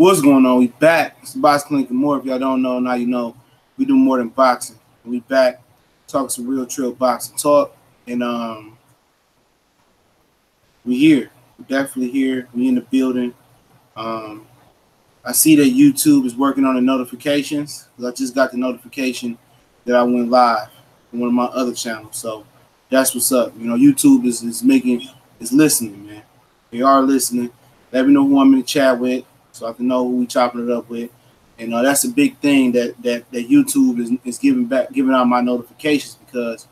What's going on? We back. It's Box Clinic and more. If y'all don't know, now you know. We do more than boxing. We back talking some real trill boxing talk. And we here. We're definitely here. We in the building. I see that YouTube is working on the notifications. I just got the notification that I went live on one of my other channels. So that's what's up. You know, YouTube is listening, man. They are listening. Let me know who I'm in the chat with, so I can know who we chopping it up with. And that's a big thing that YouTube is giving out my notifications, because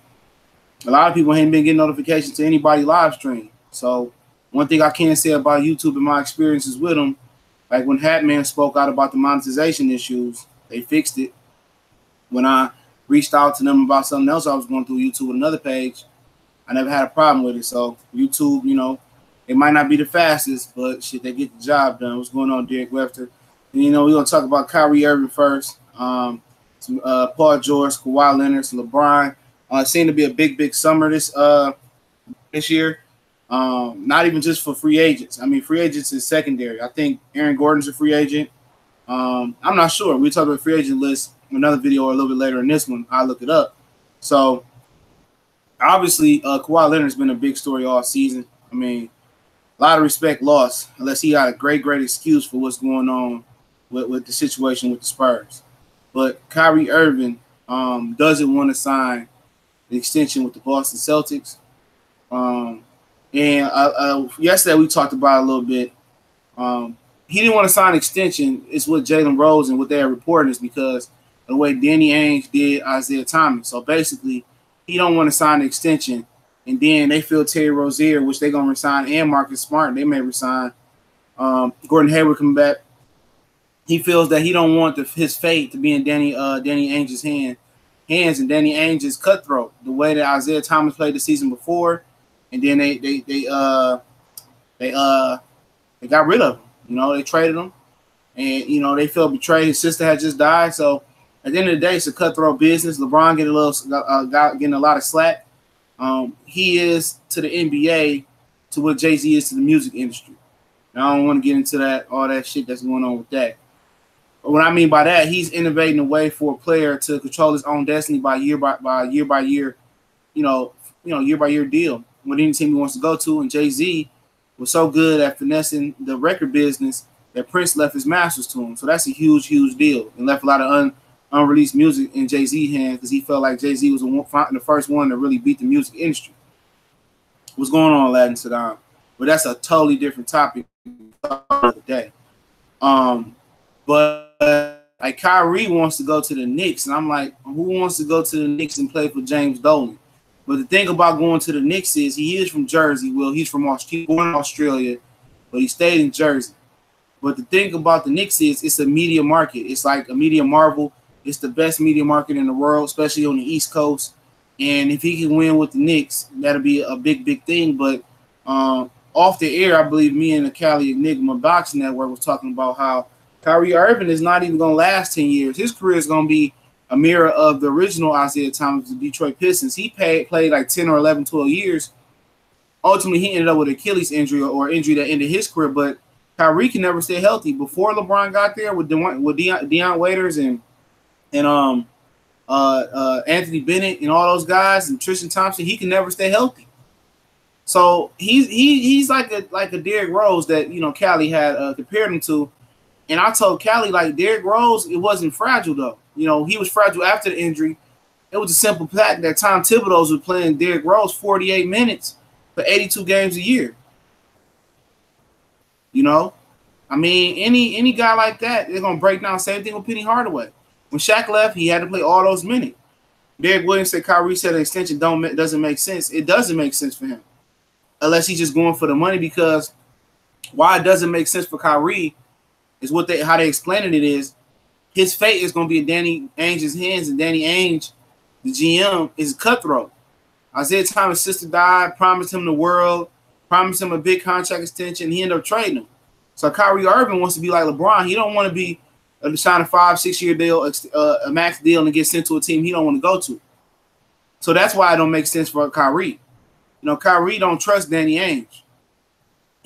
a lot of people ain't been getting notifications to anybody live stream. So one thing I can say about YouTube and my experiences with them, like when Hatman spoke out about the monetization issues, they fixed it. When I reached out to them about something else I was going through YouTube with another page, I never had a problem with it. So YouTube, you know, it might not be the fastest, but shit, they get the job done. What's going on, Derek Webster? And, you know, we're going to talk about Kyrie Irving first. Paul George, Kawhi Leonard, LeBron. Seemed to be a big summer this year. Not even just for free agents. I mean, free agents is secondary. I think Aaron Gordon's a free agent. I'm not sure. We'll talk about free agent list in another video or a little bit later in this one. I'll look it up. So, obviously, Kawhi Leonard's been a big story all season. I mean, a lot of respect lost, unless he got a great excuse for what's going on with the situation with the Spurs. But Kyrie Irving doesn't want to sign the extension with the Boston Celtics. And yesterday we talked about it a little bit. He didn't want to sign an extension. It's what Jalen Rose and what they're reporting is because of the way Danny Ainge did Isaiah Thomas. So basically, he don't want to sign an extension. And then they feel Terry Rozier, which they're going to resign, and Marcus Smart, they may resign. Gordon Hayward coming back. He feels that he don't want his fate to be in Danny Ainge's hands, and Danny Ainge is cutthroat. The way that Isaiah Thomas played the season before, and then they got rid of him. You know, they traded him, and you know they felt betrayed. His sister had just died, so at the end of the day, it's a cutthroat business. LeBron getting a lot of slack. He is to the NBA to what Jay-Z is to the music industry. And I don't want to get into all that shit that's going on with that. But what I mean by that, he's innovating a way for a player to control his own destiny by year by year, year by year deal with any team he wants to go to. And Jay-Z was so good at finessing the record business that Prince left his masters to him. So that's a huge deal, and left a lot of unreleased music in Jay-Z's hands, because he felt like Jay-Z was the first one to really beat the music industry. What's going on, Aladdin Saddam? But that's a totally different topic of the day. But like Kyrie wants to go to the Knicks, and I'm like, who wants to go to the Knicks and play for James Dolan? But the thing about going to the Knicks is he is from Jersey. Well, he's born in Australia, but he stayed in Jersey. But the thing about the Knicks is it's a media market. It's like a media marvel. It's the best media market in the world, especially on the East Coast. And if he can win with the Knicks, that'll be a big thing. But off the air, I believe me and the Cali Enigma Boxing Network was talking about how Kyrie Irving is not even going to last 10 years. His career is going to be a mirror of the original Isaiah Thomas, the Detroit Pistons. He played like 10 or 11, 12 years. Ultimately, he ended up with an Achilles injury or injury that ended his career. But Kyrie can never stay healthy. Before LeBron got there with Deion Waiters and Anthony Bennett and all those guys and Tristan Thompson, he can never stay healthy. So he's like a Derrick Rose that, you know, Cali had compared him to. And I told Cali, like, Derrick Rose, it wasn't fragile though. You know, he was fragile after the injury. It was a simple fact that Tom Thibodeau was playing Derrick Rose 48 minutes for 82 games a year. You know, I mean, any guy like that, they're gonna break down. Same thing with Penny Hardaway. When Shaq left, he had to play all those minutes. Derek Williams said Kyrie said an extension doesn't make sense. It doesn't make sense for him, unless he's just going for the money. Because why it doesn't make sense for Kyrie is how they explaining it is his fate is going to be in Danny Ainge's hands, and Danny Ainge, the GM, is cutthroat. Isaiah Thomas' sister died, promised him the world, promised him a big contract extension. He ended up trading him. So Kyrie Irving wants to be like LeBron. He don't want to be sign a 5-6 year deal, a max deal, and get sent to a team he don't want to go to. So that's why it don't make sense for Kyrie. You know, Kyrie don't trust Danny Ainge,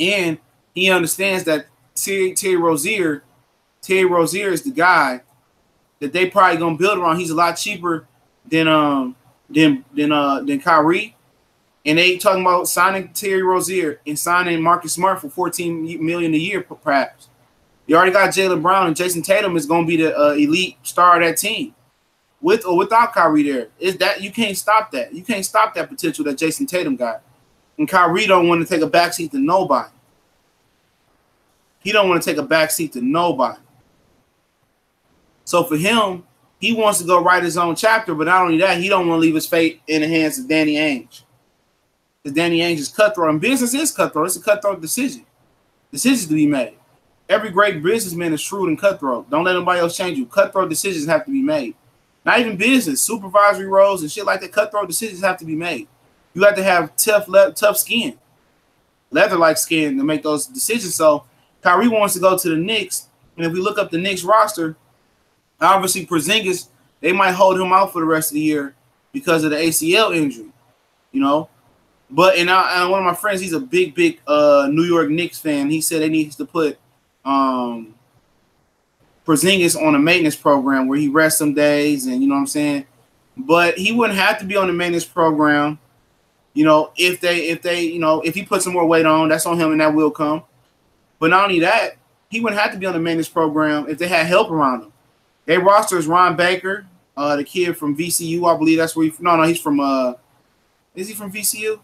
and he understands that Terry Rozier Terry Rozier is the guy that they probably gonna build around. He's a lot cheaper than Kyrie. And they talking about signing Terry Rozier and signing Marcus Smart for $14 million a year, perhaps. You already got Jaylen Brown, and Jason Tatum is going to be the elite star of that team, with or without Kyrie there. Is that you can't stop that? You can't stop that potential that Jason Tatum got. And Kyrie don't want to take a backseat to nobody. He don't want to take a backseat to nobody. So for him, he wants to go write his own chapter, but not only that, he don't want to leave his fate in the hands of Danny Ainge. Because Danny Ainge is cutthroat, and business is cutthroat. It's a cutthroat decision. Decisions to be made. Every great businessman is shrewd and cutthroat. Don't let nobody else change you. Cutthroat decisions have to be made. Not even business, supervisory roles and shit like that. Cutthroat decisions have to be made. You have to have tough skin, leather-like skin to make those decisions. So Kyrie wants to go to the Knicks, and if we look up the Knicks roster, obviously Porzingis, they might hold him out for the rest of the year because of the ACL injury, you know. But and one of my friends, he's a big New York Knicks fan. He said they need to put Porzingis on a maintenance program where he rests some days, and you know what I'm saying. But he wouldn't have to be on the maintenance program, you know, if he puts some more weight on, that's on him and that will come. But not only that, he wouldn't have to be on the maintenance program if they had help around him. Their roster is Ron Baker, the kid from VCU, I believe that's where he's from. Is he from VCU?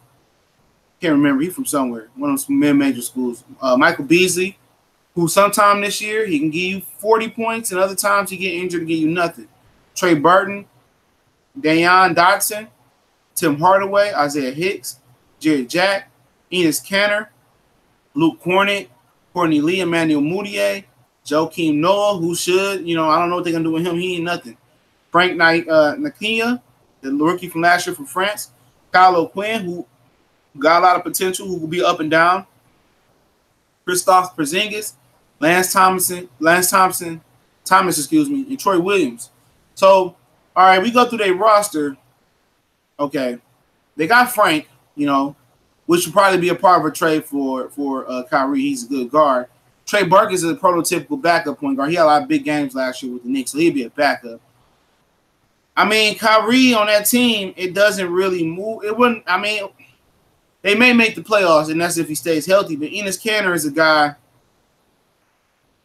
Can't remember. He's from somewhere, one of those mid-major schools. Michael Beasley, who sometime this year he can give you 40 points, and other times he get injured and give you nothing. Trey Burton, Dayon Dotson, Tim Hardaway, Isaiah Hicks, Jared Jack, Enes Kanter, Luke Cornett, Courtney Lee, Emmanuel Mudiay, Joakim Noah, who should, I don't know what they're going to do with him. He ain't nothing. Frank Ntilikina, the rookie from last year from France. Kyle O'Quinn, who got a lot of potential, who will be up and down. Kristaps Porzingis, Lance Thomas, and Troy Williams. So, all right, we go through their roster. Okay, they got Frank, which would probably be a part of a trade for Kyrie. He's a good guard. Trey Burke is a prototypical backup point guard. He had a lot of big games last year with the Knicks, so he'd be a backup. I mean, Kyrie on that team, it doesn't really move. It wouldn't. I mean, they may make the playoffs, and that's if he stays healthy. But Enes Kanter is a guy.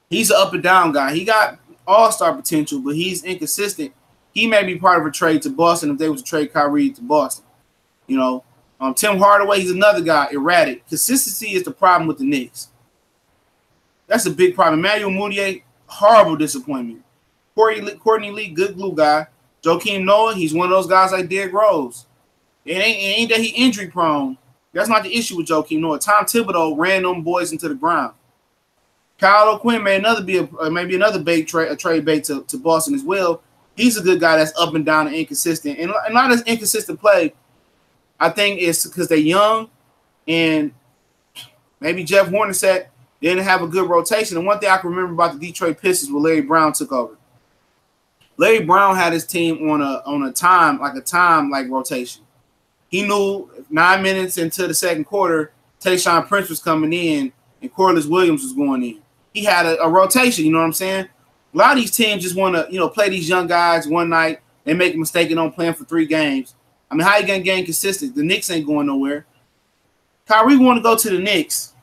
He's an up and down guy. He got all-star potential, but he's inconsistent. He may be part of a trade to Boston if they was to trade Kyrie to Boston. Tim Hardaway, he's another guy, erratic. Consistency is the problem with the Knicks. That's a big problem. Emmanuel Mudiay, horrible disappointment. Courtney Lee, good glue guy. Joakim Noah, he's one of those guys like Derrick Rose. It ain't that he injury prone. That's not the issue with Joakim Noah. Tom Thibodeau ran them boys into the ground. Kyle O'Quinn may maybe another trade bait to Boston as well. He's a good guy that's up and down and inconsistent. And not as inconsistent play, I think it's because they're young and maybe Jeff Hornacek didn't have a good rotation. And one thing I can remember about the Detroit Pistons when Larry Brown took over. Larry Brown had his team on a time rotation. He knew 9 minutes into the second quarter, Tayshaun Prince was coming in and Corliss Williams was going in. He had a rotation, you know what I'm saying? A lot of these teams just want to, play these young guys one night. They make a mistake and don't play them for 3 games. I mean, how you going to gain consistent? The Knicks ain't going nowhere. Kyrie want to go to the Knicks.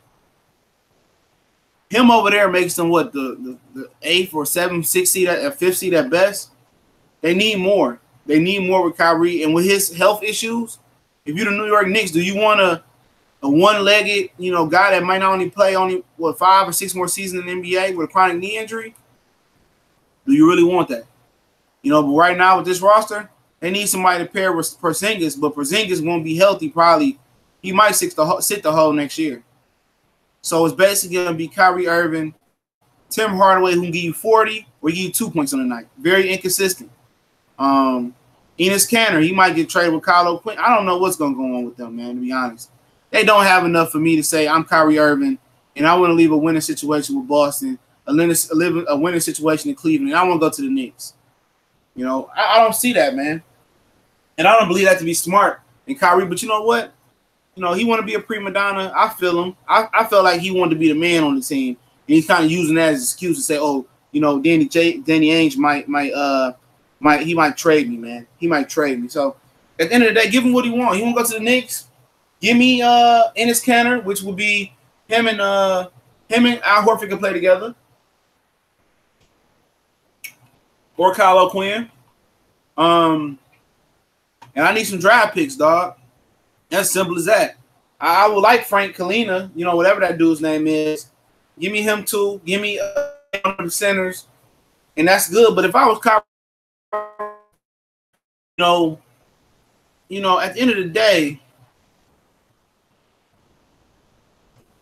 Him over there makes them what, the 8th or 7th, 6th seed, 5th seed at best. They need more. They need more with Kyrie. And with his health issues, if you're the New York Knicks, do you want a one-legged, guy that might not only play 5 or 6 more seasons in the NBA with a chronic knee injury? Do you really want that? But right now with this roster, they need somebody to pair with Porzingis, but Porzingis won't be healthy probably. He might sit the whole next year. So it's basically going to be Kyrie Irving, Tim Hardaway, who can give you 40 or give you 2 points on the night. Very inconsistent. Enes Kanter, he might get traded with Kyle O'Quinn. I don't know what's going to go on with them, man, to be honest. They don't have enough for me to say I'm Kyrie Irving, and I want to leave a winning situation with Boston, a winning situation in Cleveland, and I want to go to the Knicks. I don't see that, man. And I don't believe that to be smart in Kyrie, but you know what? He want to be a prima donna. I feel him. I felt like he wanted to be the man on the team, and he's kind of using that as an excuse to say, oh, Danny Ainge might trade me, man. He might trade me. So at the end of the day, give him what he wants. He want to go to the Knicks. Give me Enes Kanter, which would be him and Al Horford can play together, or Kyle O'Quinn. And I need some draft picks, dog. As simple as that. I would like Frank Kalina, whatever that dude's name is. Give me him too. Give me one of the centers, and that's good. But if I was Kyrie, at the end of the day,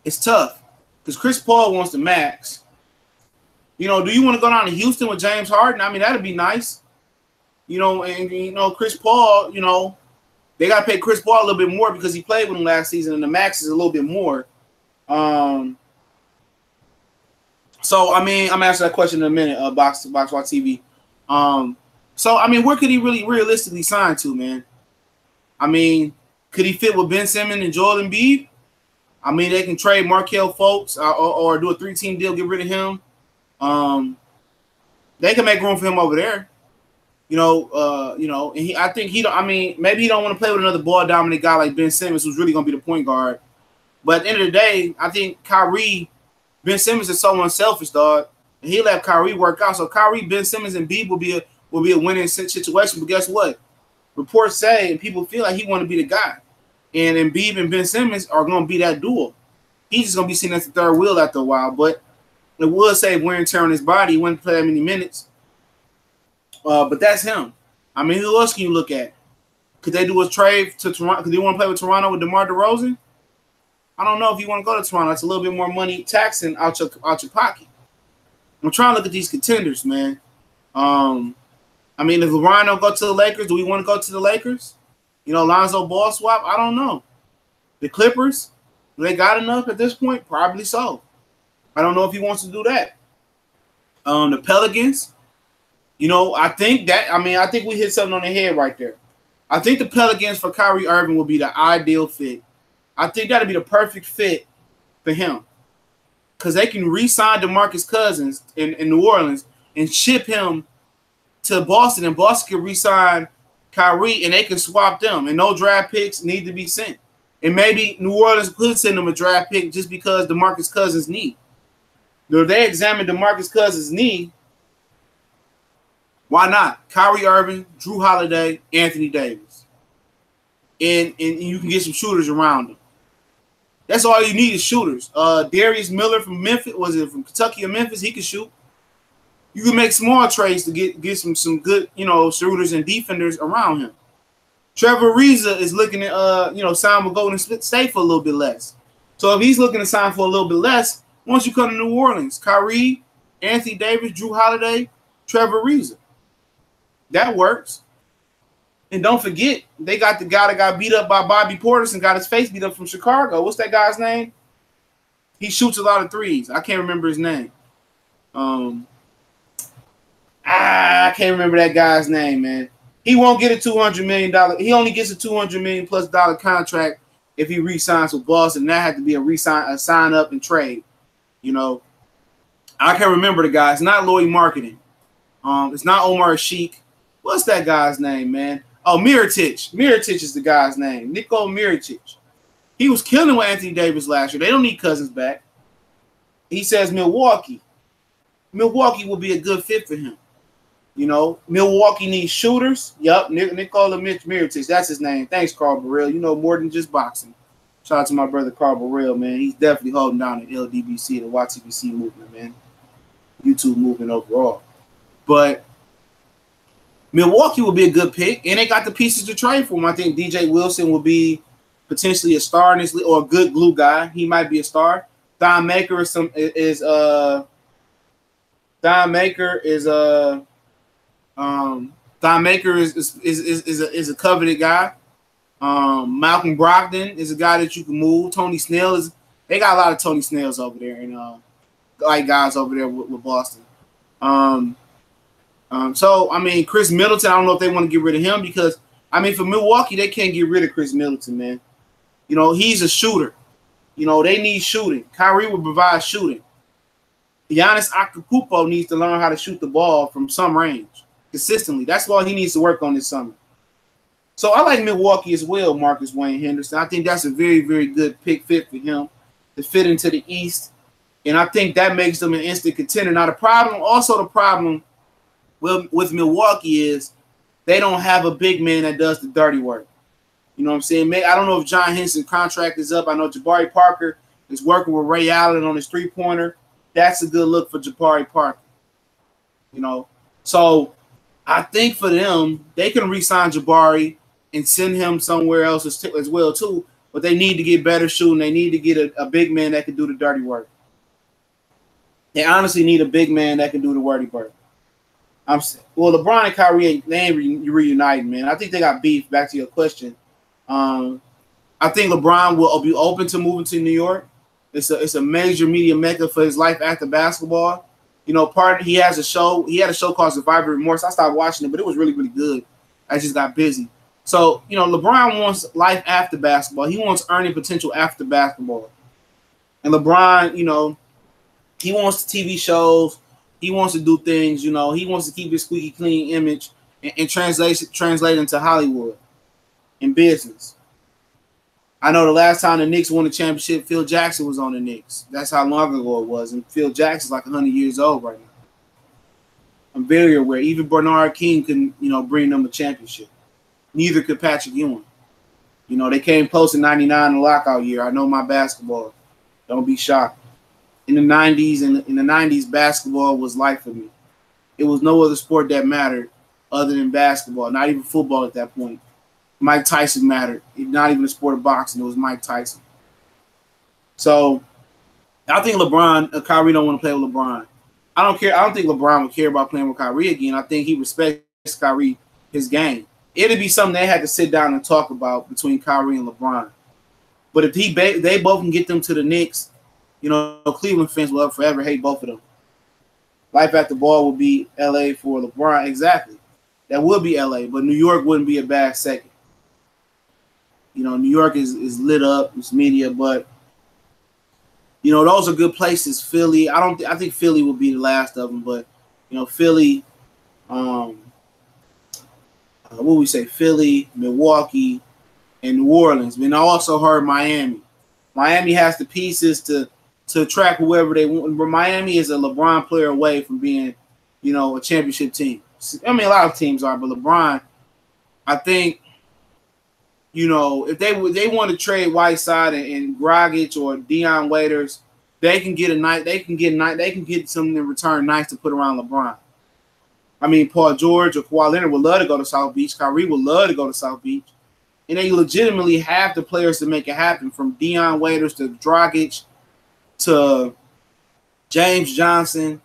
it's tough because Chris Paul wants the max. Do you want to go down to Houston with James Harden? I mean, that'd be nice. Chris Paul, they got to pay Chris Paul a little bit more because he played with him last season, and the max is a little bit more. So, I mean, I'm answering that question in a minute, Box Watch TV. So, I mean, where could he really realistically sign to, man? I mean, could he fit with Ben Simmons and Joel Embiid? I mean, they can trade Markelle Fultz or do a 3-team deal, get rid of him. They can make room for him over there. And I think maybe he don't want to play with another ball dominant guy like Ben Simmons, who's really going to be the point guard. But at the end of the day, I think Ben Simmons is so unselfish, dog, and he let Kyrie work out. So Kyrie, Ben Simmons, and Embiid will be a winning situation. But guess what? Reports say and people feel like he want to be the guy, and Embiid and Ben Simmons are going to be that duo. He's just going to be sitting at the third wheel after a while. But it will save wear and tear on his body. He wouldn't play that many minutes. But that's him. I mean, who else can you look at? Could they do a trade to Toronto? Could they want to play with Toronto with DeMar DeRozan? I don't know if you want to go to Toronto. It's a little bit more money taxing out your pocket. I'm trying to look at these contenders, man. I mean, if LeBron don't go to the Lakers, do we want to go to the Lakers? Lonzo Ball swap? I don't know. The Clippers, do they got enough at this point? Probably so. I don't know if he wants to do that. The Pelicans, I think we hit something on the head right there. I think the Pelicans for Kyrie Irving will be the ideal fit. I think that'd be the perfect fit for him because they can re-sign DeMarcus Cousins in New Orleans and ship him to Boston, and Boston can re-sign Kyrie, and they can swap them, and no draft picks need to be sent. And maybe New Orleans could send them a draft pick just because DeMarcus Cousins' knee. If they examine DeMarcus Cousins' knee, why not? Kyrie Irving, Drew Holiday, Anthony Davis. And you can get some shooters around them. That's all you need is shooters. Darius Miller from Memphis, from Kentucky or Memphis? He can shoot. You can make small trades to get some good, shooters and defenders around him. Trevor Ariza is looking at sign with Golden State for a little bit less. So if he's looking to sign for a little bit less, once you come to New Orleans, Kyrie, Anthony Davis, Drew Holiday, Trevor Ariza. That works. And don't forget, they got the guy that got beat up by Bobby Portis and got his face beat up from Chicago. What's that guy's name? He shoots a lot of threes. I can't remember his name. I can't remember that guy's name, man. He won't get a $200 million. He only gets a $200 million plus contract if he re-signs with Boston. That had to be a sign up and trade. I can't remember the guy. It's not Lloyd Marketing. It's not Omar Sheik. What's that guy's name, man? Oh, Mirotic. Mirotic is the guy's name. Nikola Mirotic. He was killing with Anthony Davis last year. They don't need Cousins back. He says Milwaukee. Milwaukee will be a good fit for him. Milwaukee needs shooters. Yup, Nikola Mirotic. That's his name. Thanks, Carl Burrell. More than just boxing. Shout out to my brother Carl Burrell, man. He's definitely holding down the LDBC, the YTBC movement, man. YouTube movement overall. But Milwaukee will be a good pick, and they got the pieces to trade for him. I think DJ Wilson will be potentially a star in this league, or a good glue guy. He might be a star. Don Maker is a coveted guy. Malcolm Brogdon is a guy that you can move. Tony Snell they got a lot of Tony Snells over there, and guys over there with Boston. So I mean, Chris Middleton, I don't know if they want to get rid of him because for Milwaukee, they can't get rid of Chris Middleton, man. He's a shooter. They need shooting. Kyrie will provide shooting. Giannis Antetokounmpo needs to learn how to shoot the ball from some range consistently. That's what he needs to work on this summer. So I like Milwaukee as well, Marcus Wayne Henderson. I think that's a very, very good fit for him to fit into the East. And I think that makes them an instant contender. Now, the problem with Milwaukee is they don't have a big man that does the dirty work. You know what I'm saying? I don't know if John Henson's contract is up. I know Jabari Parker is working with Ray Allen on his three-pointer. That's a good look for Jabari Parker. You know, so I think for them, they can re-sign Jabari and send him somewhere else as well too. But they need to get better shooting. They need to get a big man that can do the dirty work. They honestly need a big man that can do the dirty work. LeBron and Kyrie ain't reuniting, man. I think they got beef. Back to your question, I think LeBron will be open to moving to New York. It's a major media mecca for his life after basketball. You know, he has a show. He had a show called Survivor Remorse. I stopped watching it, but it was really, really good. I just got busy. So, you know, LeBron wants life after basketball. He wants earning potential after basketball. And LeBron, you know, he wants TV shows. He wants to do things, you know. He wants to keep his squeaky clean image and translate into Hollywood and business. I know the last time the Knicks won the championship, Phil Jackson was on the Knicks. That's how long ago it was. And Phil Jackson's like 100 years old right now. I'm very aware. Even Bernard King couldn't, you know, bring them a championship. Neither could Patrick Ewing. You know, they came close in 99 in the lockout year. I know my basketball. Don't be shocked. In the 90s, basketball was life for me. It was no other sport that mattered other than basketball, not even football at that point. Mike Tyson mattered. Not even the sport of boxing. It was Mike Tyson. So I think Kyrie don't want to play with LeBron. I don't care. I don't think LeBron would care about playing with Kyrie again. I think he respects Kyrie, his game. It'd be something they had to sit down and talk about between Kyrie and LeBron. But if they both can get them to the Knicks, you know, Cleveland fans will forever hate both of them. Life at the ball would be LA for LeBron. Exactly. That would be LA, but New York wouldn't be a bad second. You know, New York is lit up, it's media, but you know, those are good places. Philly, I think Philly will be the last of them, but you know, Philly, what would we say? Philly, Milwaukee, and New Orleans. I mean, I also heard Miami. Miami has the pieces to attract whoever they want. Miami is a LeBron player away from being, you know, a championship team. I mean, a lot of teams are, but LeBron, I think, you know, if they want to trade Whiteside and Dragic or Dion Waiters, they can get something in return nice to put around LeBron. I mean, Paul George or Kawhi Leonard would love to go to South Beach. Kyrie would love to go to South Beach. And they legitimately have the players to make it happen, from Dion Waiters to Dragic to James Johnson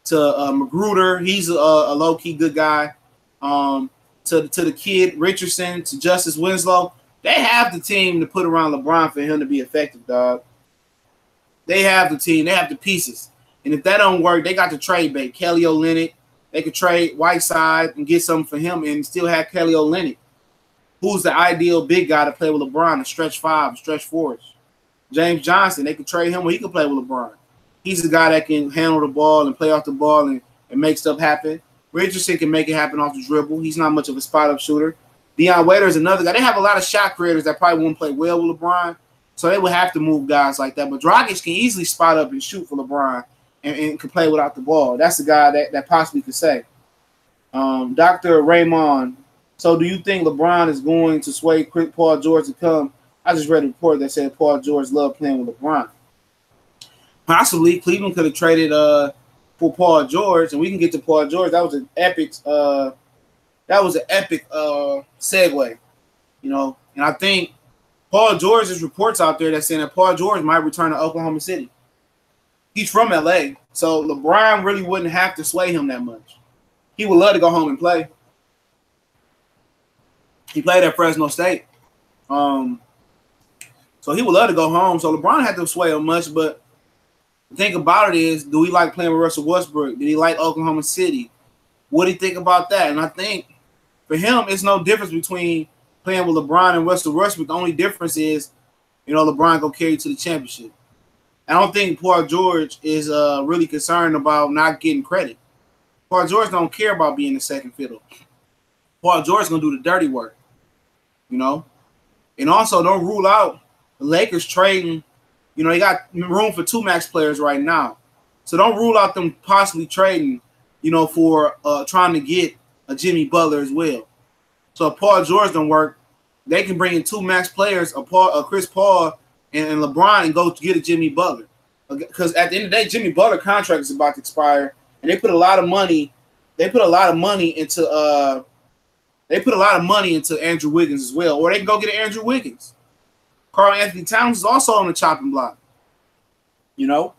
to Magruder. He's a low-key good guy. To the kid Richardson, to Justice Winslow. They have the team to put around LeBron for him to be effective, dog. They have the team. They have the pieces. And if that don't work, they got the trade bait. Kelly Olynyk. They could trade Whiteside and get something for him and still have Kelly Olynyk, who's the ideal big guy to play with LeBron, a stretch five, a stretch fours. James Johnson, they could trade him where he could play with LeBron. He's the guy that can handle the ball and play off the ball and make stuff happen. Richardson can make it happen off the dribble. He's not much of a spot-up shooter. Dion Waiters is another guy. They have a lot of shot creators that probably won't play well with LeBron, so they would have to move guys like that. But Dragic can easily spot up and shoot for LeBron and can play without the ball. That's the guy that possibly could say. Dr. Raymond, so do you think LeBron is going to sway Paul George to come? I just read a report that said Paul George loved playing with LeBron. Possibly. Cleveland could have traded for Paul George, and we can get to Paul George. That was an epic segue, you know. And I think Paul George, there's reports out there that saying that Paul George might return to Oklahoma City. He's from LA, so LeBron really wouldn't have to sway him that much. He would love to go home and play. He played at Fresno State. So he would love to go home. So LeBron had to sway him much, but the thing about it is, do he like playing with Russell Westbrook? Did he like Oklahoma City? What do you think about that? And I think for him, it's no difference between playing with LeBron and Russell Westbrook. The only difference is, you know, LeBron go carry you to the championship. I don't think Paul George is really concerned about not getting credit. Paul George don't care about being the second fiddle. Paul George's gonna do the dirty work, you know. And also, don't rule out the Lakers trading. You know, they got room for 2 max players right now, so don't rule out them possibly trading. You know, for trying to get a Jimmy Butler as well. So if Paul George don't work, they can bring in 2 max players, Chris Paul and LeBron, and go to get a Jimmy Butler. Because at the end of the day, Jimmy Butler contract is about to expire, and they put a lot of money. They put a lot of money into Andrew Wiggins as well, or they can go get Andrew Wiggins. Karl Anthony Towns is also on the chopping block. You know,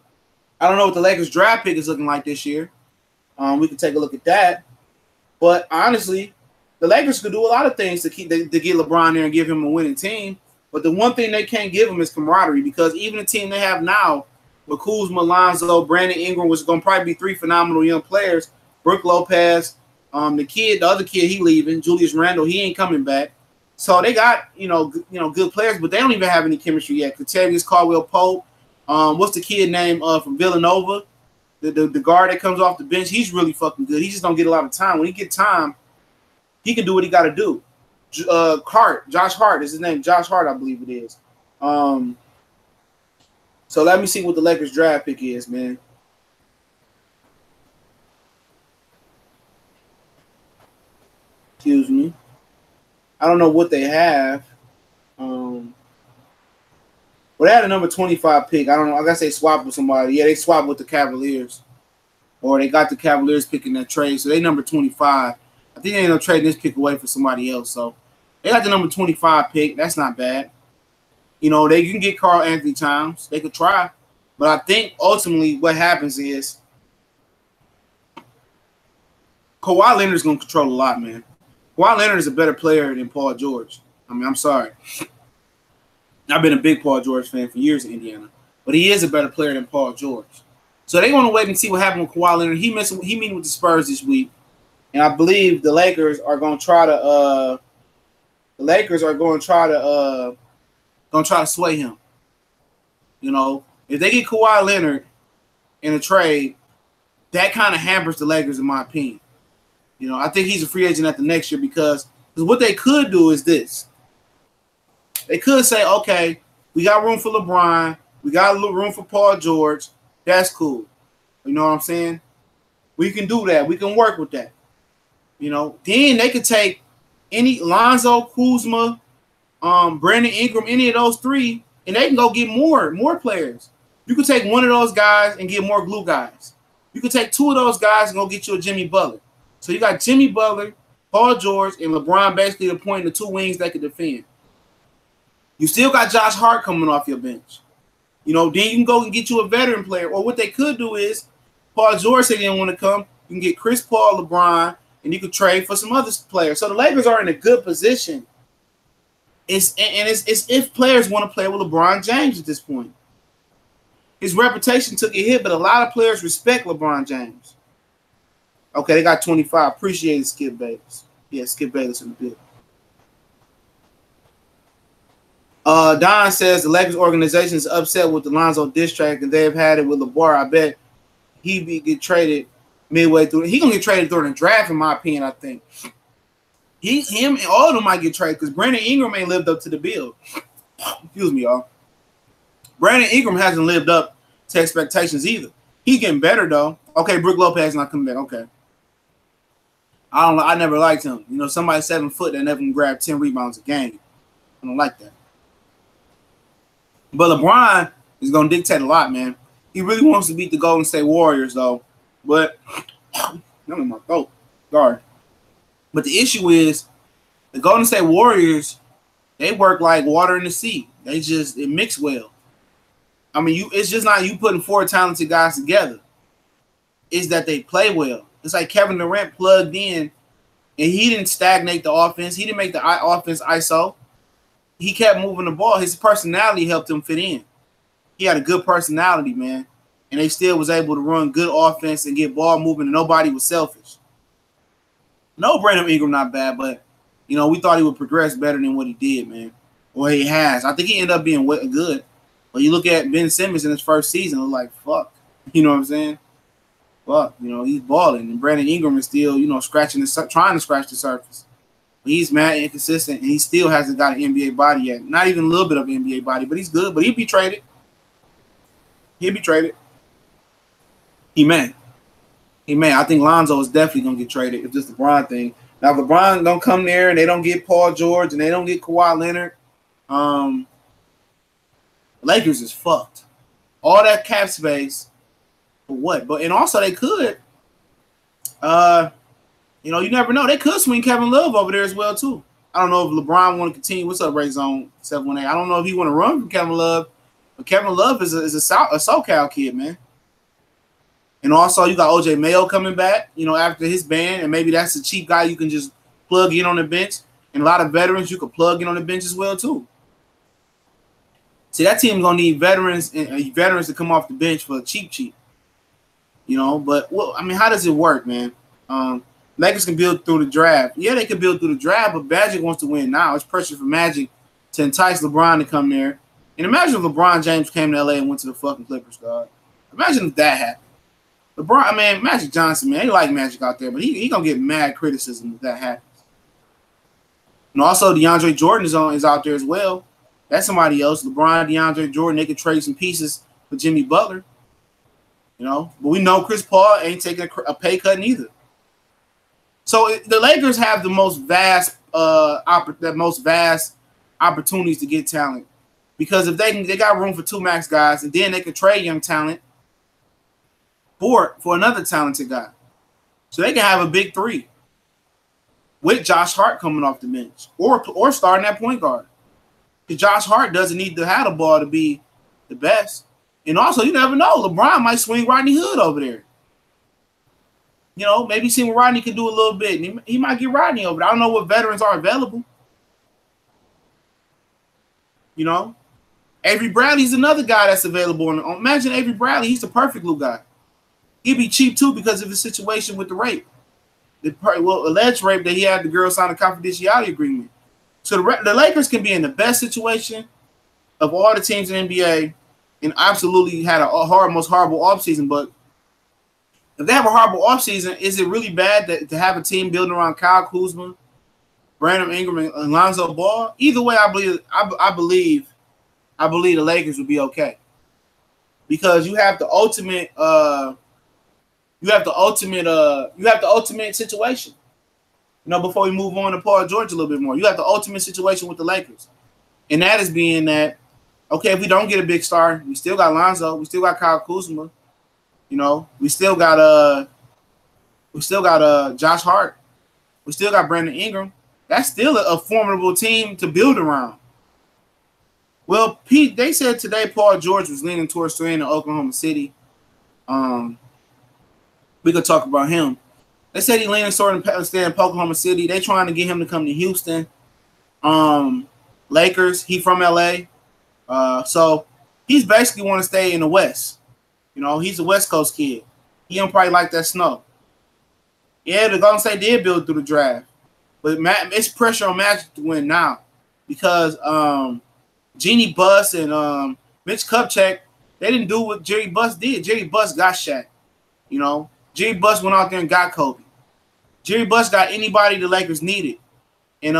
I don't know what the Lakers draft pick is looking like this year. We can take a look at that, but honestly, the Lakers could do a lot of things to get LeBron there and give him a winning team. But the one thing they can't give him is camaraderie, because even the team they have now, with Kuzma, Lonzo, Brandon Ingram, which is going to probably be 3 phenomenal young players. Brook Lopez, the other kid he leaving, Julius Randle, he ain't coming back. So they got good players, but they don't even have any chemistry yet. Kentavious Caldwell-Pope, what's the kid name from Villanova? The guard that comes off the bench, he's really fucking good. He just don't get a lot of time. When he get time, he can do what he got to do. Josh Hart is his name. Josh Hart, I believe it is. So let me see what the Lakers draft pick is, man. Excuse me. I don't know what they have. Well, they had a number 25 pick. I don't know. I guess they swapped with somebody. Yeah, they swapped with the Cavaliers. Or they got the Cavaliers picking that trade. So they number 25. I think they ended up trading this pick away for somebody else. So they got the number 25 pick. That's not bad. You know, they can get Karl Anthony Towns. They could try. But I think ultimately what happens is Kawhi Leonard's going to control a lot, man. Kawhi Leonard is a better player than Paul George. I mean, I'm sorry. I've been a big Paul George fan for years in Indiana. But he is a better player than Paul George. So they want to wait and see what happened with Kawhi Leonard. He meeting with the Spurs this week. And I believe the Lakers are going to try to sway him. You know, if they get Kawhi Leonard in a trade, that kind of hampers the Lakers, in my opinion. You know, I think he's a free agent at the next year, because what they could do is this. They could say, okay, we got room for LeBron. We got a little room for Paul George. That's cool. You know what I'm saying? We can do that. We can work with that. You know, then they could take any Lonzo, Kuzma, Brandon Ingram, any of those 3, and they can go get more players. You could take one of those guys and get more glue guys. You could take 2 of those guys and go get you a Jimmy Butler. So you got Jimmy Butler, Paul George, and LeBron basically appointing the 2 wings that could defend. You still got Josh Hart coming off your bench. You know, then you can go and get you a veteran player. Or what they could do is, Paul George said he didn't want to come. You can get Chris Paul, LeBron, and you could trade for some other players. So the Lakers are in a good position. It's if players want to play with LeBron James at this point. His reputation took a hit, but a lot of players respect LeBron James. Okay, they got 25. Appreciate it, Skip Bayless. Yeah, Skip Bayless in the building. Don says the Lakers organization is upset with the Lonzo diss track, and they've had it with LeBron. I bet he get traded midway through. He gonna get traded during the draft, in my opinion. I think him and all of them might get traded, because Brandon Ingram ain't lived up to the bill. Excuse me, y'all. Brandon Ingram hasn't lived up to expectations either. He's getting better though. Okay, Brook Lopez not coming back. Okay. I never liked him. You know, somebody 7 foot that never can grab 10 rebounds a game. I don't like that. But LeBron is going to dictate a lot, man. He really wants to beat the Golden State Warriors, though. But I'm in my throat. Sorry. But the issue is the Golden State Warriors, they work like water in the sea. It mix well. I mean, it's just not you putting 4 talented guys together. It's that they play well. It's like Kevin Durant plugged in, and he didn't stagnate the offense. He didn't make the offense ISO. He kept moving the ball. His personality helped him fit in. He had a good personality, man. And they still was able to run good offense and get ball moving, and nobody was selfish. No, Brandon Ingram not bad, but, we thought he would progress better than what he did, man. Or he has. I think he ended up being good. But you look at Ben Simmons in his first season, it's like, fuck. You know what I'm saying? Fuck. You know, he's balling. And Brandon Ingram is still, you know, trying to scratch the surface. But he's mad inconsistent, and he still hasn't got an NBA body yet. Not even a little bit of an NBA body, but he's good. But he'll be traded. He'll be traded. He may. I think Lonzo is definitely going to get traded if this LeBron thing. Now, if LeBron don't come there and they don't get Paul George and they don't get Kawhi Leonard, Lakers is fucked. All that cap space for what? But and also they could, you know, you never know. They could swing Kevin Love over there as well too. I don't know if LeBron want to continue. What's up, Ray Zone 718? I don't know if he want to run from Kevin Love, but Kevin Love is a SoCal kid, man. And also you got OJ Mayo coming back, you know, after his ban, and maybe that's a cheap guy you can just plug in on the bench. And a lot of veterans you could plug in on the bench as well too. See, that team's gonna need veterans to come off the bench for cheap. You know, but well, I mean, how does it work, man? Lakers can build through the draft. Yeah, they can build through the draft, but Magic wants to win now. It's pressure for Magic to entice LeBron to come there. And imagine if LeBron James came to LA and went to the fucking Clippers, dog. Imagine if that happened. LeBron, I mean, Magic Johnson, man, they like Magic out there, but he gonna get mad criticism if that happens. And also, DeAndre Jordan is out there as well. That's somebody else. LeBron, DeAndre Jordan, they could trade some pieces for Jimmy Butler. You know, but we know Chris Paul ain't taking a pay cut neither. So the Lakers have the most vast opportunities to get talent, because if they got room for two max guys, and then they could trade young talent for another talented guy. So they can have a big three with Josh Hart coming off the bench or starting at point guard. Because Josh Hart doesn't need to have the ball to be the best. And also, you never know. LeBron might swing Rodney Hood over there. You know, maybe see what Rodney can do a little bit. And he might get Rodney over there. I don't know what veterans are available. You know, Avery Bradley's another guy that's available. Imagine Avery Bradley. He's the perfect glue guy. He'd be cheap, too, because of his situation with the rape. The alleged rape that he had the girl sign a confidentiality agreement. So the Lakers can be in the best situation of all the teams in the NBA and absolutely had most horrible offseason. But if they have a horrible offseason, is it really bad to have a team building around Kyle Kuzma, Brandon Ingram, and Lonzo Ball? Either way, I believe the Lakers would be okay, because you have the ultimate situation. You know, before we move on to Paul George a little bit more, you have the ultimate situation with the Lakers, and that is being that, okay, if we don't get a big star, we still got Lonzo, we still got Kyle Kuzma, you know, we still got Josh Hart, we still got Brandon Ingram. That's still a formidable team to build around. Well, Pete, they said today Paul George was leaning towards staying in Oklahoma City. We could talk about him. They said he leaning towards staying in Oklahoma City. They trying to get him to come to Houston. Lakers. He from LA. So he's basically want to stay in the West. You know, he's a West Coast kid. He don't probably like that snow. Yeah, the Golden State did build through the draft, but it's pressure on Magic to win now, because Jeannie Buss and Mitch Kupchak, they didn't do what Jerry Buss did. Jerry Buss got Shaq. You know, Jerry Buss went out there and got Kobe. Jerry Buss got anybody the Lakers needed, and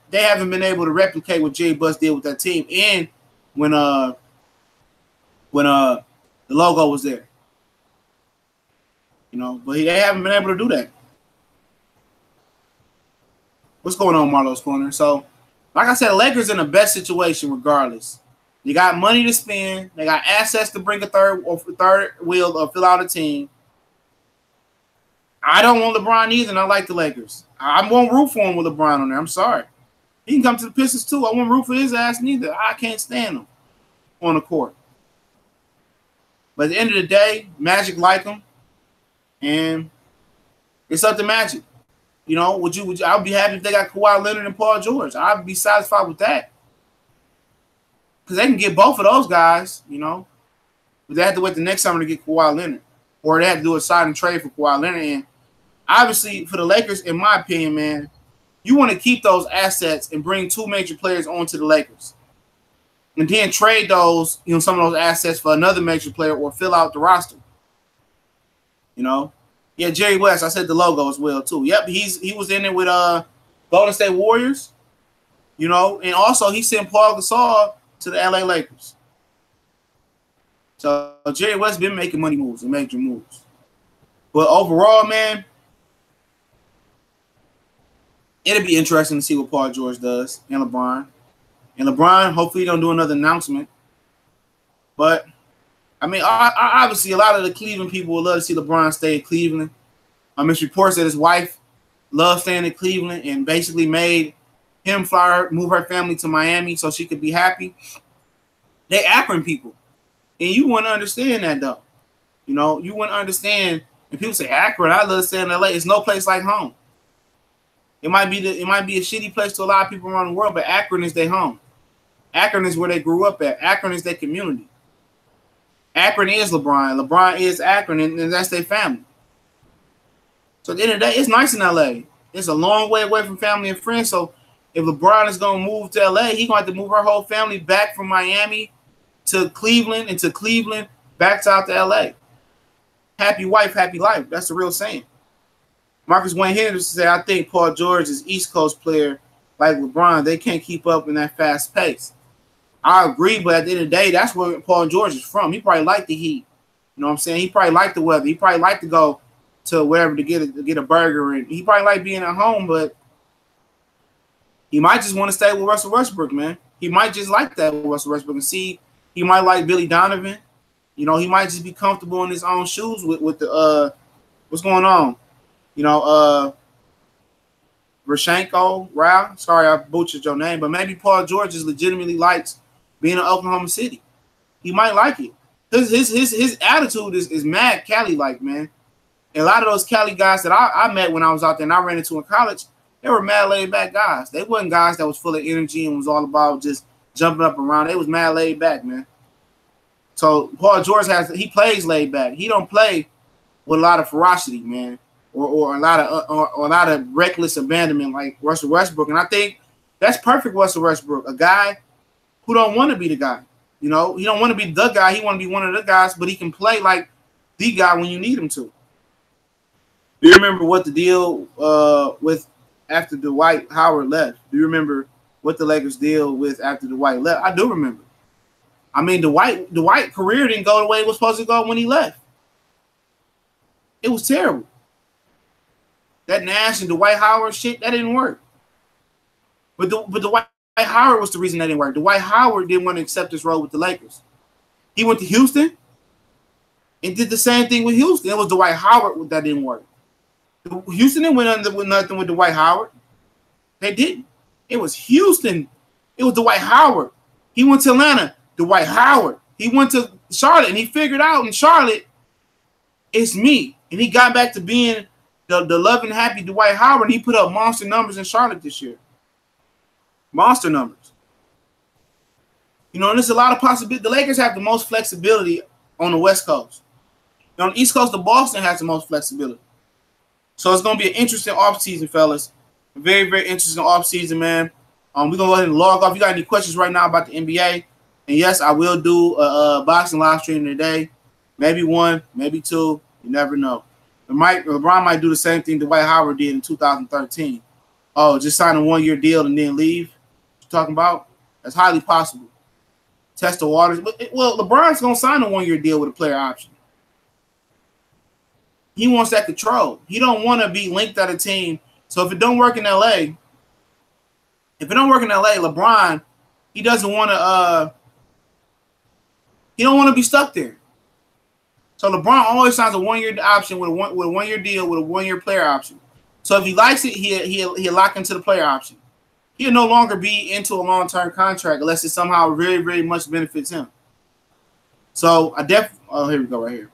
they haven't been able to replicate what Jerry Buss did with that team. And when the logo was there, you know, but they haven't been able to do that. What's going on, Marlo's Corner? So, like I said, the Lakers in the best situation regardless. You got money to spend. They got assets to bring a third wheel or fill out a team. I don't want LeBron either, and I like the Lakers. I won't root for him with LeBron on there. I'm sorry. He can come to the Pistons too. I won't root for his ass neither. I can't stand him on the court. But at the end of the day, Magic like him, and it's up to Magic. You know, would you? I'd be happy if they got Kawhi Leonard and Paul George. I'd be satisfied with that, because they can get both of those guys. You know, but they have to wait the next summer to get Kawhi Leonard, or they have to do a sign and trade for Kawhi Leonard. And obviously, for the Lakers, in my opinion, man, you want to keep those assets and bring two major players onto the Lakers. and then trade those, some of those assets for another major player or fill out the roster. Yeah, Jerry West. I said the logo as well too. Yep, he was in it with Golden State Warriors. And also he sent Paul Gasol to the LA Lakers. So Jerry West been making money moves and major moves. But overall, man, it'll be interesting to see what Paul George does and LeBron. And LeBron, hopefully, don't do another announcement. But I mean, obviously, a lot of the Cleveland people would love to see LeBron stay in Cleveland. It's reports that his wife loves staying in Cleveland and basically made him move her family to Miami so she could be happy. They Akron people. And you wouldn't understand that, though. You wouldn't understand. And people say, Akron, I love staying in LA. It's no place like home. It might be a shitty place to a lot of people around the world, but Akron is their home. Akron is where they grew up at. Akron is their community. Akron is LeBron. LeBron is Akron, and that's their family. So at the end of the day, it's nice in LA. It's a long way away from family and friends. So if LeBron is going to move to LA, he's going to have to move her whole family back from Miami to Cleveland and to Cleveland back out to LA. Happy wife, happy life. That's the real saying. Marcus Wayne Henderson said, I think Paul George is East Coast player like LeBron. They can't keep up in that fast pace. I agree, but at the end of the day, that's where Paul George is from. He probably liked the heat. You know what I'm saying? He probably liked the weather. He probably liked to go to wherever to get a burger. And he probably liked being at home, but he might just want to stay with Russell Westbrook, man. He might just like that with Russell Westbrook. And see, he might like Billy Donovan. He might just be comfortable in his own shoes with the what's going on? Rashenko, Rao. Sorry, I butchered your name, but maybe Paul George just legitimately likes being in Oklahoma City. He might like it. His attitude is mad Cali-like, man. And a lot of those Cali guys that I met when I was out there and I ran into in college, they were mad laid back guys. They wasn't guys that was full of energy and was all about just jumping up around. They was mad laid back, man. So Paul George he plays laid back. He don't play with a lot of ferocity, man. Or a lot of reckless abandonment like Russell Westbrook. And I think that's perfect Russell Westbrook, a guy who don't want to be the guy. He don't want to be the guy. He want to be one of the guys, but he can play like the guy when you need him to. Do you remember what the deal with after Dwight Howard left? Do you remember what the Lakers deal with after Dwight left? I do remember. I mean, Dwight career didn't go the way it was supposed to go when he left. It was terrible. That Nash and Dwight Howard shit, that didn't work. But Dwight Howard was the reason that didn't work. Dwight Howard didn't want to accept this role with the Lakers. He went to Houston and did the same thing with Houston. It was Dwight Howard that didn't work. Houston didn't win under with nothing with Dwight Howard. They didn't. It was Houston. It was Dwight Howard. He went to Atlanta. Dwight Howard. He went to Charlotte and he figured out in Charlotte, it's me. And he got back to being the loving, happy Dwight Howard. He put up monster numbers in Charlotte this year. Monster numbers. And there's a lot of possibility. The Lakers have the most flexibility on the West Coast. On the East Coast, the Boston has the most flexibility. So it's going to be an interesting offseason, fellas. A very, very interesting offseason, man. We're going to go ahead and log off. You got any questions right now about the NBA? And yes, I will do a boxing live stream today. Maybe one, maybe two. You never know. LeBron might do the same thing Dwight Howard did in 2013. Oh, just sign a one-year deal and then leave? What you talking about? That's highly possible. Test the waters. Well, LeBron's going to sign a one-year deal with a player option. He wants that control. He don't want to be linked at a team. So if it don't work in LA, LeBron, he doesn't want to he don't want to be stuck there. So LeBron always signs a one-year option with a one-year deal with a one-year player option. So if he likes it, he'll lock into the player option. He'll no longer be into a long-term contract unless it somehow very, very much benefits him. So here we go right here.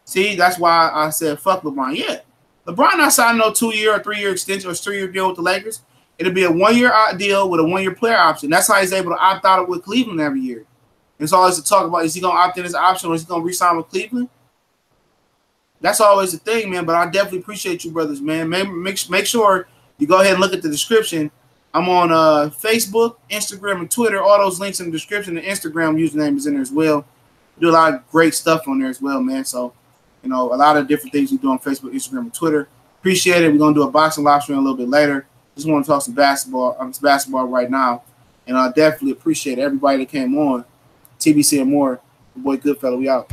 See, that's why I said fuck LeBron. Yeah, LeBron not signing no 2-year or 3-year extension or 3-year deal with the Lakers. It'll be a one-year deal with a one-year player option. That's how he's able to opt out with Cleveland every year. It's always to talk about, is he going to opt in as an option or is he going to re-sign with Cleveland? That's always the thing, man. But I definitely appreciate you brothers, man. Make sure you go ahead and look at the description. I'm on Facebook, Instagram, and Twitter. All those links in the description. The Instagram username is in there as well. We do a lot of great stuff on there as well, man. So, a lot of different things we do on Facebook, Instagram, and Twitter. Appreciate it. We're going to do a boxing live stream a little bit later. Just want to talk some basketball. It's basketball right now. And I definitely appreciate everybody that came on. TBC and more. Your boy Goodfellow, we out.